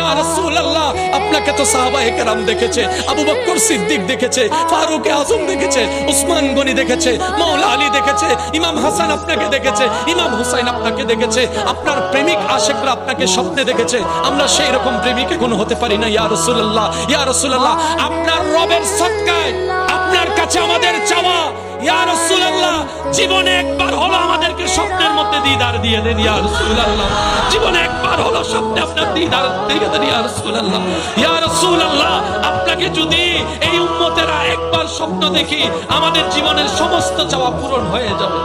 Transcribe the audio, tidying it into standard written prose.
ইয়া রাসূলুল্লাহ, আপনাকে তো সাহাবায়ে কেরাম দেখেছে, আবু বকর সিদ্দিক দেখেছে, ফারুক আযম দেখেছে, উসমান গনি দেখেছে, মাওলা আলী দেখেছে, ইমাম হাসান আপনাকে দেখেছে, ইমাম হুসাইন আপনাকে দেখেছে, আপনার প্রেমিক আশিকরা আপনাকে স্বপ্নে দেখেছে। আমরা সেই রকম প্রেমিক এখনো হতে পারি না। ইয়া রাসূলুল্লাহ, ইয়া রাসূলুল্লাহ, আপনার রবের সদকায় আপনার কাছে আমাদের চাওয়া, ইয়া রাসূলুল্লাহ, জীবনে একবার হলো আমাদেরকে স্বপ্নের মধ্যে দিদার দিয়ে দেন ইয়া রাসূলুল্লাহ। জীবনে একবার হলো স্বপ্নে আপনার দিদার দিয়ে দেন ইয়া রাসূলুল্লাহ। ইয়া রাসূলুল্লাহ, আপনাকে যদি এই উম্মতেরা একবার স্বপ্ন দেখি, আমাদের জীবনের সমস্ত চাওয়া পূরণ হয়ে যাবে।